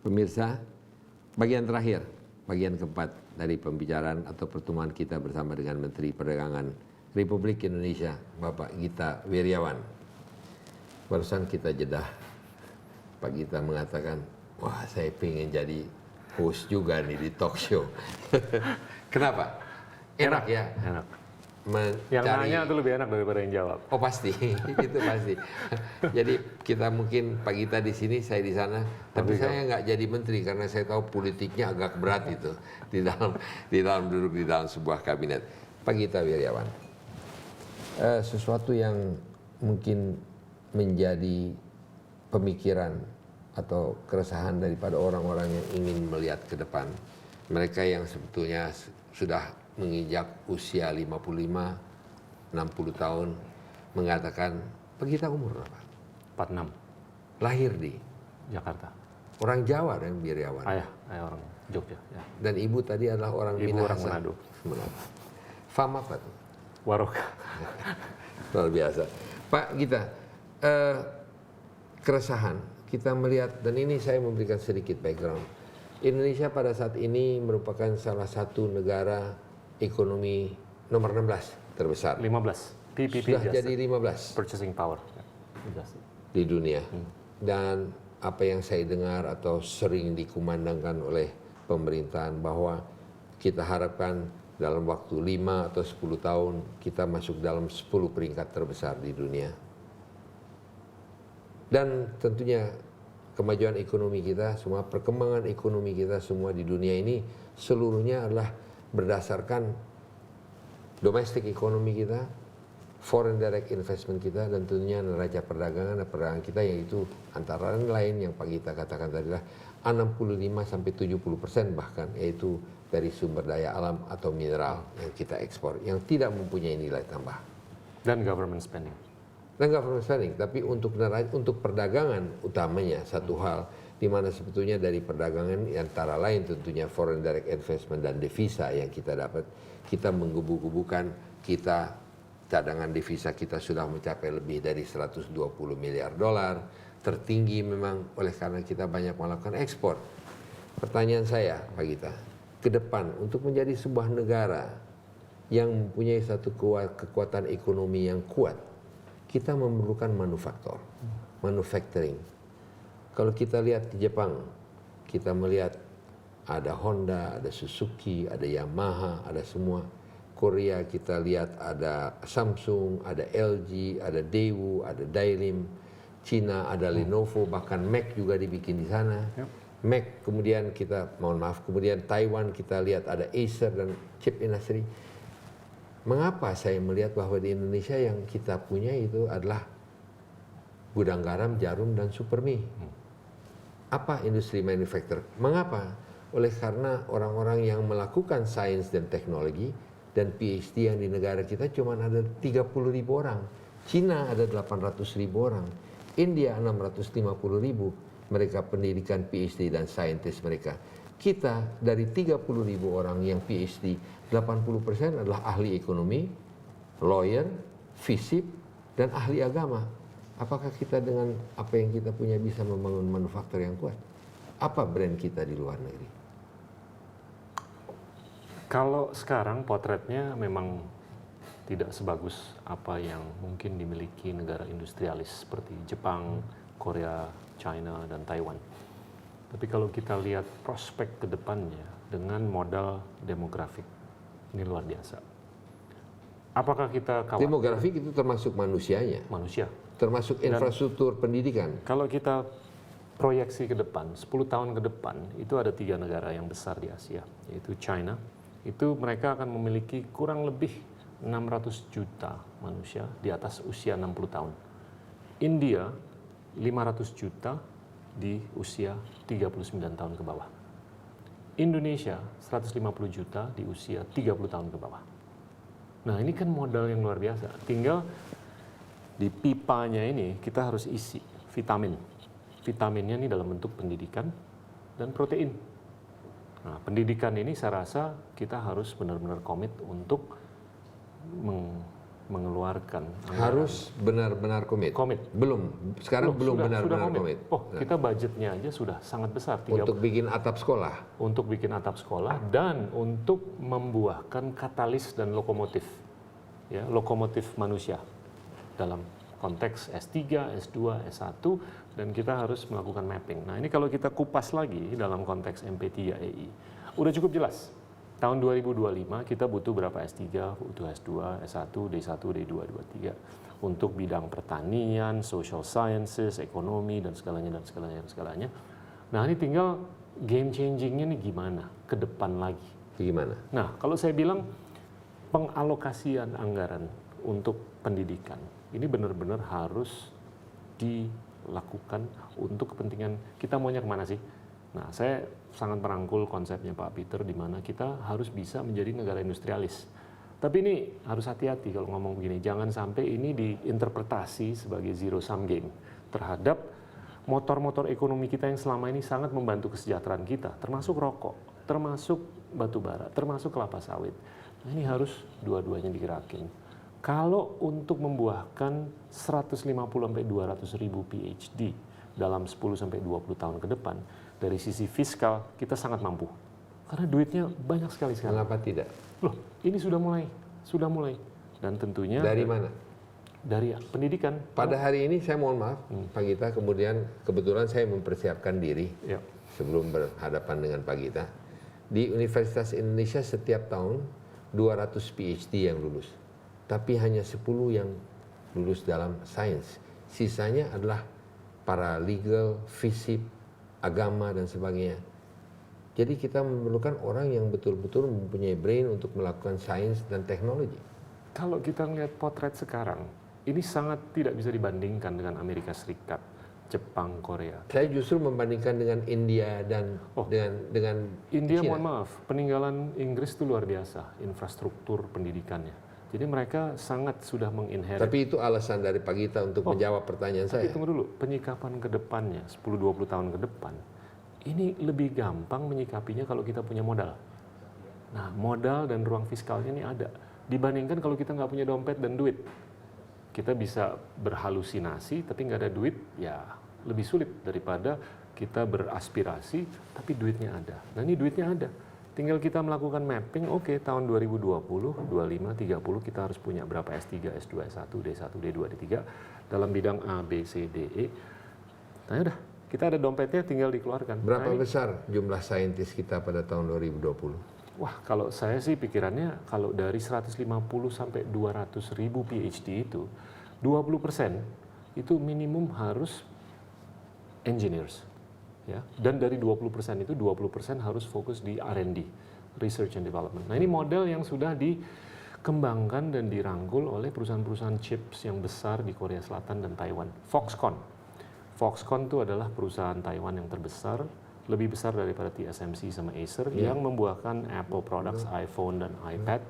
Pemirsa, bagian terakhir, bagian keempat dari pembicaraan atau pertemuan kita bersama dengan Menteri Perdagangan Republik Indonesia, Bapak Gita Wirjawan. Barusan kita jeda, Pak Gita mengatakan, wah saya pengen jadi host juga nih di talk show. Kenapa? Enak ya? Enak. Mencari... Yang nanya itu lebih enak daripada yang jawab. Oh pasti, itu pasti. Jadi kita mungkin Pak Gita di sini, saya di sana, tapi saya nggak jadi menteri karena saya tahu politiknya agak berat itu di dalam duduk di dalam sebuah kabinet. Pak Gita Wirjawan, sesuatu yang mungkin menjadi pemikiran atau keresahan daripada orang-orang yang ingin melihat ke depan, mereka yang sebetulnya sudah menginjak usia 55, 60 tahun, mengatakan, Pak Gita umur berapa? 46. Lahir di Jakarta. Orang Jawa dan Wirjawan. Ayah orang Jogja. Ya. Dan ibu tadi adalah orang Ibu orang Minahasa. Manado. Fam apa tuh? Waroka. Luar biasa. Pak Gita, keresahan kita melihat, dan ini saya memberikan sedikit background. Indonesia pada saat ini merupakan salah satu negara ekonomi nomor 16 terbesar. 15. PPP Sudah jadi 15 Purchasing Power. di dunia. Dan apa yang saya dengar atau sering dikumandangkan oleh pemerintahan bahwa kita harapkan dalam waktu 5 atau 10 tahun kita masuk dalam 10 peringkat terbesar di dunia. Dan tentunya kemajuan ekonomi kita, semua perkembangan ekonomi kita semua di dunia ini seluruhnya adalah berdasarkan domestic ekonomi kita, foreign direct investment kita, dan tentunya neraca perdagangan dan perdagangan kita, yaitu antara lain yang Pak Gita katakan tadi adalah 65-70% bahkan, yaitu dari sumber daya alam atau mineral yang kita ekspor, yang tidak mempunyai nilai tambah. Dan government spending. Dan government spending, tapi untuk perdagangan utamanya satu hal, di mana sebetulnya dari perdagangan antara lain tentunya foreign direct investment dan devisa yang kita dapat, kita menggebu-gebukan, kita cadangan devisa kita sudah mencapai lebih dari 120 miliar dolar, tertinggi memang oleh karena kita banyak melakukan ekspor. Pertanyaan saya, Pak Gita, ke depan untuk menjadi sebuah negara yang mempunyai satu kekuatan ekonomi yang kuat, kita memerlukan manufacturing. Kalau kita lihat di Jepang, kita melihat ada Honda, ada Suzuki, ada Yamaha, ada semua. Korea kita lihat ada Samsung, ada LG, ada Daewoo, ada Dailim. Cina ada Lenovo, bahkan Mac juga dibikin di sana. Mac, kemudian kita, kemudian Taiwan kita lihat ada Acer dan chip industry. Mengapa saya melihat bahwa di Indonesia yang kita punya itu adalah gudang garam, jarum, dan supermi? Apa industri manufacturer? Mengapa? Oleh karena orang-orang yang melakukan sains dan teknologi dan PhD yang di negara kita cuma ada 30.000 orang. Cina ada 800.000 orang. India 650.000. Mereka pendidikan PhD dan saintis mereka. Kita dari 30.000 orang yang PhD, 80% adalah ahli ekonomi, lawyer, FISIP, dan ahli agama. Apakah kita dengan apa yang kita punya bisa membangun manufaktur yang kuat? Apa brand kita di luar negeri? Kalau sekarang potretnya memang tidak sebagus apa yang mungkin dimiliki negara industrialis seperti Jepang, Korea, China, dan Taiwan. Tapi kalau kita lihat prospek ke depannya dengan modal demografik, ini luar biasa. Apakah kita khawatir? Demografik itu termasuk manusianya? Manusia. Termasuk infrastruktur pendidikan? Kalau kita proyeksi ke depan, 10 tahun ke depan, itu ada 3 negara yang besar di Asia, yaitu China. Itu mereka akan memiliki kurang lebih 600 juta manusia di atas usia 60 tahun. India, 500 juta di usia 39 tahun ke bawah. Indonesia, 150 juta di usia 30 tahun ke bawah. Nah, ini kan modal yang luar biasa. Tinggal di pipanya ini kita harus isi vitamin. Vitaminnya ini dalam bentuk pendidikan dan protein. Nah, pendidikan ini saya rasa kita harus benar-benar komit untuk mengeluarkan Harus benar-benar komit. komit. Belum. Sekarang belum sudah benar-benar komit. Oh, kita budgetnya aja sudah sangat besar. Untuk bikin atap sekolah. Untuk bikin atap sekolah dan untuk membuahkan katalis dan lokomotif, ya, lokomotif manusia dalam konteks S3, S2, S1, dan kita harus melakukan mapping. Nah, ini kalau kita kupas lagi dalam konteks MP3EI, udah cukup jelas. Tahun 2025 kita butuh berapa S3, butuh S2, S1, D1, D2, D3 untuk bidang pertanian, social sciences, ekonomi, dan segalanya, dan segalanya, dan segalanya. Nah, ini tinggal game changingnya nih gimana ke depan lagi. Gimana? Nah, kalau saya bilang pengalokasian anggaran untuk pendidikan, ini benar-benar harus dilakukan untuk kepentingan kita maunya kemana sih? Nah, saya sangat merangkul konsepnya Pak Peter di mana kita harus bisa menjadi negara industrialis. Tapi ini harus hati-hati kalau ngomong begini, jangan sampai ini diinterpretasi sebagai zero sum game terhadap motor-motor ekonomi kita yang selama ini sangat membantu kesejahteraan kita, termasuk rokok, termasuk batu bara, termasuk kelapa sawit. Nah, ini harus dua-duanya digerakin. Kalau untuk membuahkan 150-200 ribu PhD dalam 10-20 tahun ke depan, dari sisi fiskal kita sangat mampu. Karena duitnya banyak sekali sekarang. Mengapa tidak? Loh, ini sudah mulai. Dan tentunya Dari mana? Dari pendidikan. Pada hari ini saya mohon maaf, Pak Gita, kemudian kebetulan saya mempersiapkan diri Ya. sebelum berhadapan dengan Pak Gita. Di Universitas Indonesia setiap tahun 200 PhD yang lulus. Tapi hanya 10 yang lulus dalam sains. Sisanya adalah para legal, fisip, agama, dan sebagainya. Jadi kita memerlukan orang yang betul-betul mempunyai brain untuk melakukan sains dan teknologi. Kalau kita melihat potret sekarang, ini sangat tidak bisa dibandingkan dengan Amerika Serikat, Jepang, Korea. Saya justru membandingkan dengan India dan dengan India, China. mohon maaf, peninggalan Inggris itu luar biasa, infrastruktur pendidikannya. Jadi mereka sangat sudah menginherit. Tapi itu alasan dari Pak Gita untuk menjawab pertanyaan saya. Tapi tunggu dulu, penyikapan ke depannya, 10-20 tahun ke depan, ini lebih gampang menyikapinya kalau kita punya modal. Nah, modal dan ruang fiskalnya ini ada. Dibandingkan kalau kita nggak punya dompet dan duit. Kita bisa berhalusinasi, tapi nggak ada duit, ya lebih sulit daripada kita beraspirasi, tapi duitnya ada. Nah, ini duitnya ada. Tinggal kita melakukan mapping, oke, tahun 2020, 25, 30 kita harus punya berapa S3, S2, S1, D1, D2, D3 dalam bidang A, B, C, D, E. Nah, udah, kita ada dompetnya tinggal dikeluarkan. Berapa Nah, besar jumlah saintis kita pada tahun 2020? wah, kalau saya sih pikirannya kalau dari 150 sampai 200 ribu PhD itu 20% itu minimum harus engineers. Ya, dan dari 20% itu 20% harus fokus di R&D, research and development. Nah, ini model yang sudah dikembangkan dan dirangkul oleh perusahaan-perusahaan chips yang besar di Korea Selatan dan Taiwan. Foxconn itu adalah perusahaan Taiwan yang terbesar, lebih besar daripada TSMC sama Acer yang membuahkan Apple products, iPhone dan iPad.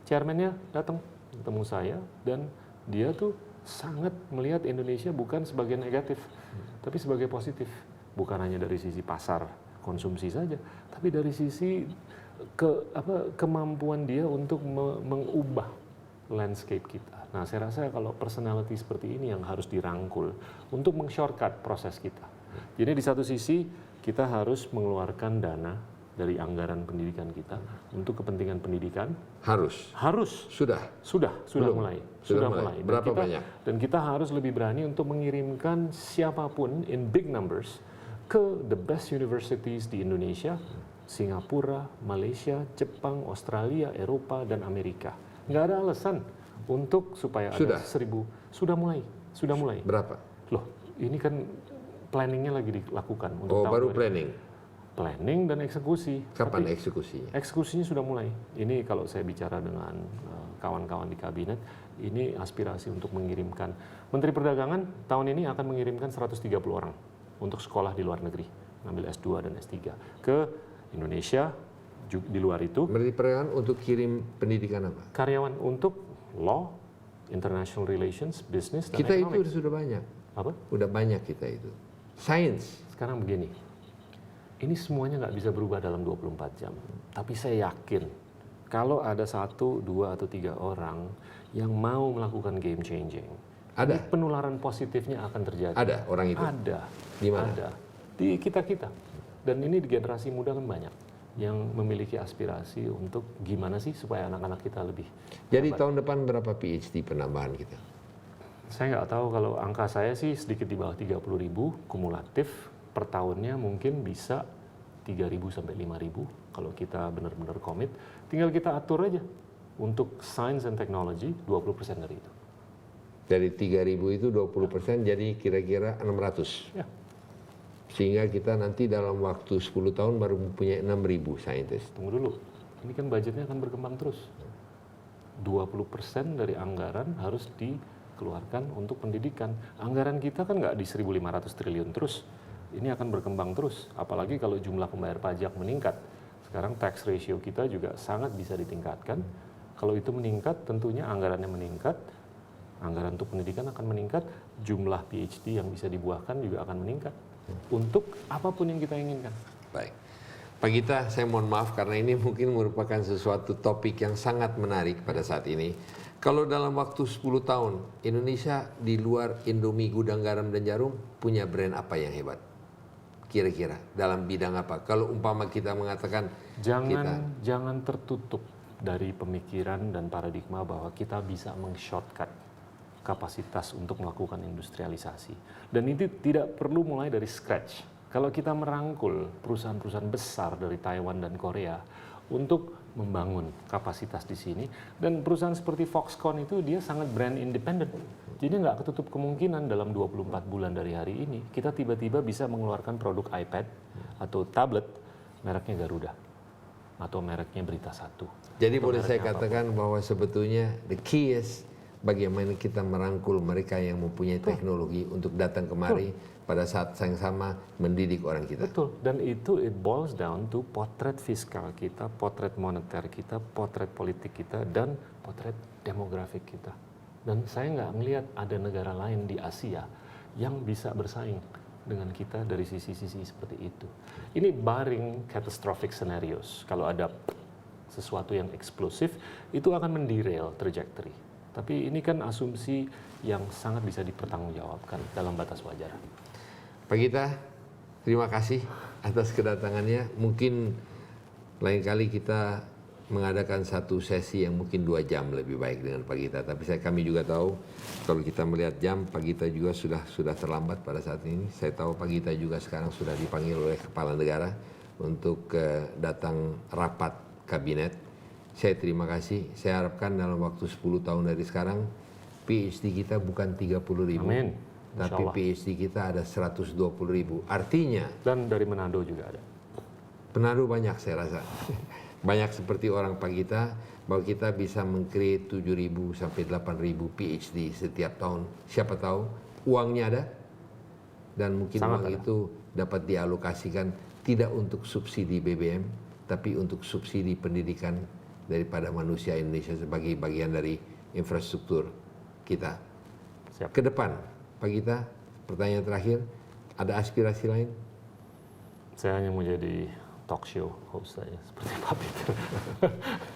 Chairman-nya datang ketemu saya dan dia tuh sangat melihat Indonesia bukan sebagai negatif, tapi sebagai positif. Bukan hanya dari sisi pasar konsumsi saja, tapi dari sisi kemampuan dia untuk mengubah landscape kita. Nah, saya rasa kalau personality seperti ini yang harus dirangkul untuk meng-shortcut proses kita. Jadi di satu sisi kita harus mengeluarkan dana dari anggaran pendidikan kita untuk kepentingan pendidikan. Sudah mulai. Berapa banyak? Dan kita harus lebih berani untuk mengirimkan siapapun in big numbers ke the best universities di Indonesia, Singapura, Malaysia, Jepang, Australia, Eropa, dan Amerika. Nggak ada alasan untuk supaya ada 1000. Sudah mulai. Berapa? Loh, ini kan planningnya lagi dilakukan untuk tahun baru 2020. Planning dan eksekusi. Kapan eksekusinya? Eksekusinya sudah mulai. Ini kalau saya bicara dengan kawan-kawan di kabinet, ini aspirasi untuk mengirimkan. Menteri Perdagangan tahun ini akan mengirimkan 130 orang untuk sekolah di luar negeri, ngambil S2 dan S3 ke Indonesia. Di luar itu Menteri Perdagangan untuk kirim pendidikan apa? Karyawan untuk law, international relations, business, dan Kita economics. itu sudah banyak. Apa? Udah banyak kita itu. Sains. Sekarang begini, ini semuanya nggak bisa berubah dalam 24 jam. Tapi saya yakin kalau ada 1, 2, atau 3 orang yang mau melakukan game changing, Ada? ini penularan positifnya akan terjadi. Ada orang itu? Ada. Di mana? Ada. Di kita-kita. Dan ini di generasi muda kan banyak yang memiliki aspirasi untuk gimana sih supaya anak-anak kita lebih. Jadi tahun depan berapa PhD penambahan kita? Saya nggak tahu, kalau angka saya sih sedikit di bawah 30.000 kumulatif per tahunnya, mungkin bisa 3.000 sampai 5.000 kalau kita benar-benar komit. Tinggal kita atur aja untuk science and technology 20% dari itu. Dari 3.000 itu 20% jadi kira-kira 600. Ya. Sehingga kita nanti dalam waktu 10 tahun baru mempunyai 6.000 saintis. Tunggu dulu, ini kan budgetnya akan berkembang terus. 20% dari anggaran harus dikeluarkan untuk pendidikan. Anggaran kita kan nggak di 1.500 triliun terus. Ini akan berkembang terus, apalagi kalau jumlah pembayar pajak meningkat. Sekarang tax ratio kita juga sangat bisa ditingkatkan. Kalau itu meningkat, tentunya anggarannya meningkat, anggaran untuk pendidikan akan meningkat, jumlah PhD yang bisa dibuahkan juga akan meningkat. Untuk apapun yang kita inginkan. Baik. Pak Gita, saya mohon maaf karena ini mungkin merupakan sesuatu topik yang sangat menarik pada saat ini. Kalau dalam waktu 10 tahun, Indonesia di luar Indomie, Gudang Garam, dan Jarum punya brand apa yang hebat? Kira-kira dalam bidang apa? Kalau umpama kita mengatakan Jangan tertutup dari pemikiran dan paradigma bahwa kita bisa meng-shortcut kapasitas untuk melakukan industrialisasi. Dan itu tidak perlu mulai dari scratch. Kalau kita merangkul perusahaan-perusahaan besar dari Taiwan dan Korea untuk membangun kapasitas di sini, dan perusahaan seperti Foxconn itu dia sangat brand independent. Jadi nggak ketutup kemungkinan dalam 24 bulan dari hari ini kita tiba-tiba bisa mengeluarkan produk iPad atau tablet mereknya Garuda atau mereknya Berita Satu. Jadi boleh saya katakan bahwa sebetulnya the key is bagaimana kita merangkul mereka yang mempunyai teknologi untuk datang kemari pada saat yang sama mendidik orang kita. Betul, dan itu it boils down to potret fiskal kita, potret moneter kita, potret politik kita, dan potret demografik kita. Dan saya nggak melihat ada negara lain di Asia yang bisa bersaing dengan kita dari sisi-sisi seperti itu. Ini barring catastrophic scenarios. Kalau ada sesuatu yang eksplosif, itu akan menderail trajectory. Tapi ini kan asumsi yang sangat bisa dipertanggungjawabkan dalam batas wajar. Pak Gita, terima kasih atas kedatangannya. Mungkin lain kali kita mengadakan satu sesi yang mungkin 2 jam lebih baik dengan Pak Gita. Tapi kami juga tahu kalau kita melihat jam, Pak Gita juga sudah terlambat pada saat ini. Saya tahu Pak Gita juga sekarang sudah dipanggil oleh Kepala Negara untuk datang rapat kabinet. Saya terima kasih. Saya harapkan dalam waktu 10 tahun dari sekarang PhD kita bukan 30.000. Amin. Tapi PhD kita ada 120.000. Artinya. Dan dari Manado juga ada. Manado banyak saya rasa. Banyak seperti orang Pak Gita, bahwa kita bisa meng-create 7.000 sampai 8.000 PhD setiap tahun. Siapa tahu uangnya ada dan mungkin sangat uang ada. itu dapat dialokasikan tidak untuk subsidi BBM, tapi untuk subsidi pendidikan daripada manusia Indonesia sebagai bagian dari infrastruktur kita. Siap. Ke depan, Pak Gita, pertanyaan terakhir, ada aspirasi lain? Saya hanya mau jadi talk show host saja seperti Pak Peter.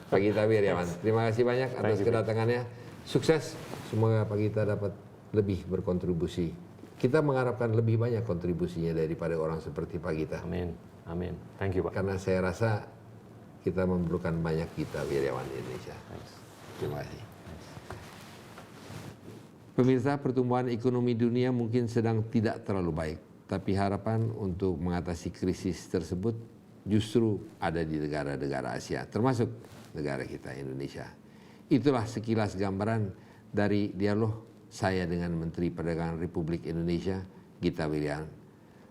Pak Gita Wirjawan, terima kasih banyak atas kedatangannya. Sukses, semoga Pak Gita dapat lebih berkontribusi. Kita mengharapkan lebih banyak kontribusinya daripada orang seperti Pak Gita. Amin, amin. Thank you Pak. Karena saya rasa kita memerlukan banyak Gita Wirjawan di Indonesia. Thanks. Terima kasih. Pemirsa, pertumbuhan ekonomi dunia mungkin sedang tidak terlalu baik, tapi harapan untuk mengatasi krisis tersebut justru ada di negara-negara Asia, termasuk negara kita Indonesia. Itulah sekilas gambaran dari dialog saya dengan Menteri Perdagangan Republik Indonesia, Gita Wirjawan.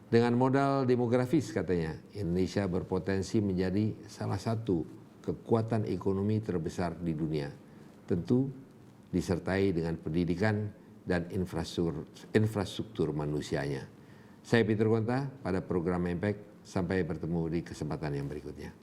Dengan modal demografis katanya, Indonesia berpotensi menjadi salah satu kekuatan ekonomi terbesar di dunia. Tentu disertai dengan pendidikan dan infrastruktur manusianya. Saya Peter Gonta pada program Impact. Sampai bertemu di kesempatan yang berikutnya.